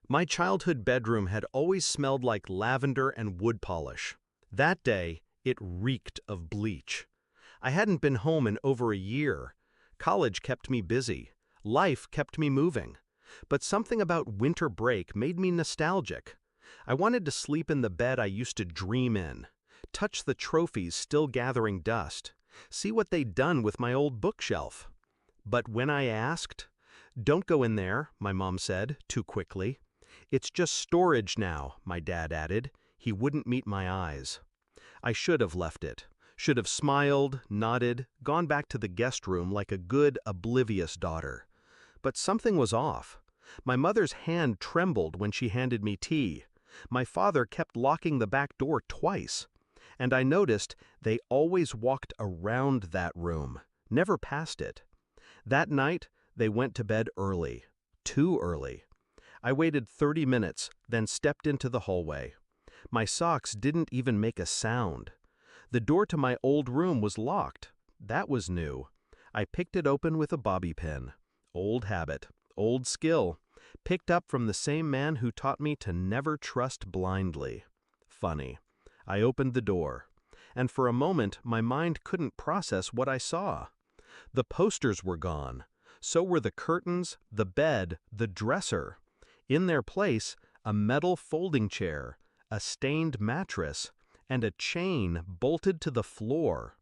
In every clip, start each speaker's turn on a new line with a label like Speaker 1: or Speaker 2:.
Speaker 1: My childhood bedroom had always smelled like lavender and wood polish. That day, it reeked of bleach. I hadn't been home in over a year. College kept me busy. Life kept me moving. But something about winter break made me nostalgic. I wanted to sleep in the bed I used to dream in, touch the trophies still gathering dust, see what they'd done with my old bookshelf. But when I asked, "Don't go in there," my mom said, too quickly. "It's just storage now," my dad added. He wouldn't meet my eyes. I should have left it. Should have smiled, nodded, gone back to the guest room like a good, oblivious daughter. But something was off. My mother's hand trembled when she handed me tea. My father kept locking the back door twice. And I noticed they always walked around that room, never past it. That night, they went to bed early. Too early. I waited 30 minutes, then stepped into the hallway. My socks didn't even make a sound. The door to my old room was locked. That was new. I picked it open with a bobby pin. Old habit, old skill, picked up from the same man who taught me to never trust blindly. Funny. I opened the door, and for a moment my mind couldn't process what I saw. The posters were gone. So were the curtains, the bed, the dresser. In their place, a metal folding chair, a stained mattress, and a chain bolted to the floor.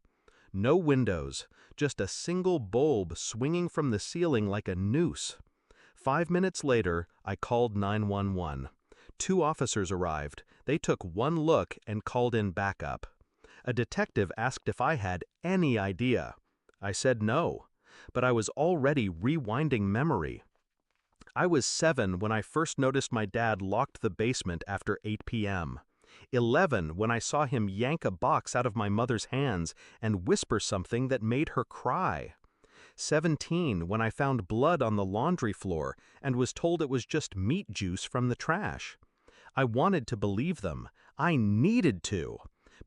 Speaker 1: No windows, just a single bulb swinging from the ceiling like a noose. 5 minutes later, I called 911. 2 officers arrived. They took one look and called in backup. A detective asked if I had any idea. I said no, but I was already rewinding memory. I was 7 when I first noticed my dad locked the basement after 8 p.m. 11 when I saw him yank a box out of my mother's hands and whisper something that made her cry. 17 when I found blood on the laundry floor and was told it was just meat juice from the trash. I wanted to believe them. I needed to.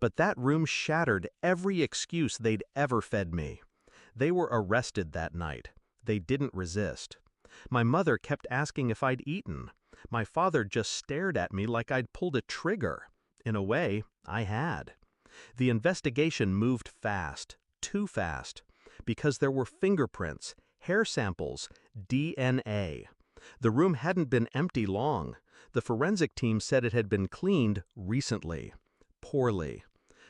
Speaker 1: But that room shattered every excuse they'd ever fed me. They were arrested that night. They didn't resist. My mother kept asking if I'd eaten. My father just stared at me like I'd pulled a trigger. In a way, I had. The investigation moved fast, too fast, because there were fingerprints, hair samples, DNA. The room hadn't been empty long. The forensic team said it had been cleaned recently. Poorly.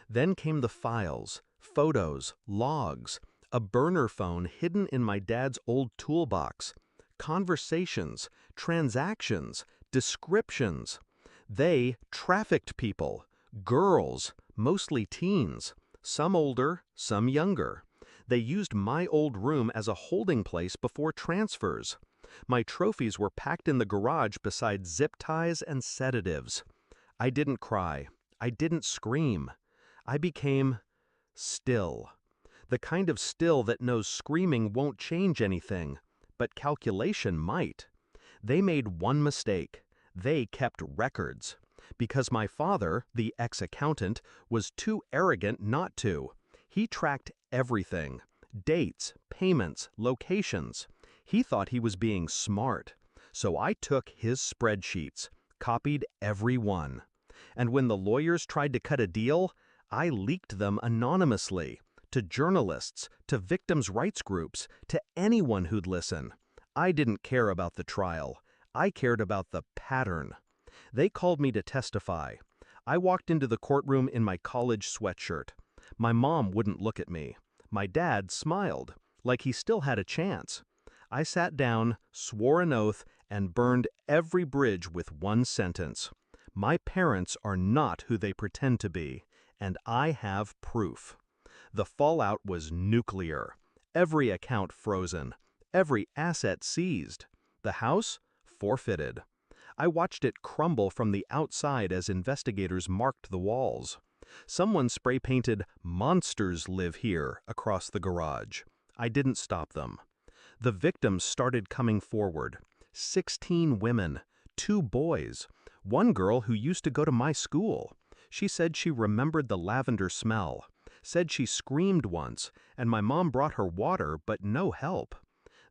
Speaker 1: Then came the files, photos, logs, a burner phone hidden in my dad's old toolbox, conversations, transactions, descriptions. They trafficked people, girls, mostly teens, some older, some younger. They used my old room as a holding place before transfers. My trophies were packed in the garage beside zip ties and sedatives. I didn't cry. I didn't scream. I became still. The kind of still that knows screaming won't change anything, but calculation might. They made one mistake. They kept records. Because my father, the ex-accountant, was too arrogant not to. He tracked everything. Dates, payments, locations. He thought he was being smart. So I took his spreadsheets, copied every one. And when the lawyers tried to cut a deal, I leaked them anonymously. To journalists, to victims' rights groups, to anyone who'd listen. I didn't care about the trial. I cared about the pattern. They called me to testify. I walked into the courtroom in my college sweatshirt. My mom wouldn't look at me. My dad smiled, like he still had a chance. I sat down, swore an oath, and burned every bridge with one sentence. My parents are not who they pretend to be, and I have proof. The fallout was nuclear. Every account frozen. Every asset seized. The house forfeited. I watched it crumble from the outside as investigators marked the walls. Someone spray-painted "Monsters live here" across the garage. I didn't stop them. The victims started coming forward. 16 women, 2 boys, one girl who used to go to my school. She said she remembered the lavender smell. Said she screamed once, and my mom brought her water, but no help.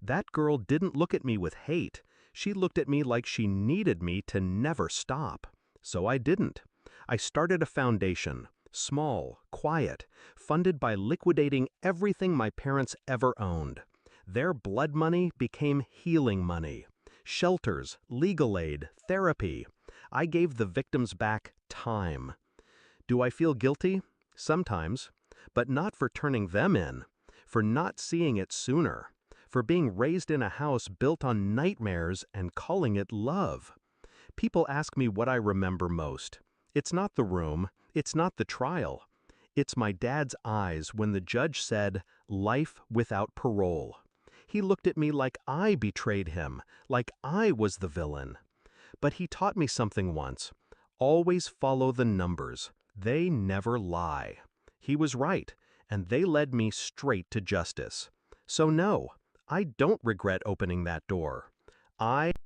Speaker 1: That girl didn't look at me with hate. She looked at me like she needed me to never stop. So I didn't. I started a foundation, small, quiet, funded by liquidating everything my parents ever owned. Their blood money became healing money. Shelters, legal aid, therapy. I gave the victims back time. Do I feel guilty? Sometimes. But not for turning them in. For not seeing it sooner. For being raised in a house built on nightmares and calling it love. People ask me what I remember most. It's not the room. It's not the trial. It's my dad's eyes when the judge said, "Life without parole." He looked at me like I betrayed him, like I was the villain. But he taught me something once. Always follow the numbers. They never lie. He was right, and they led me straight to justice. So no, I don't regret opening that door. I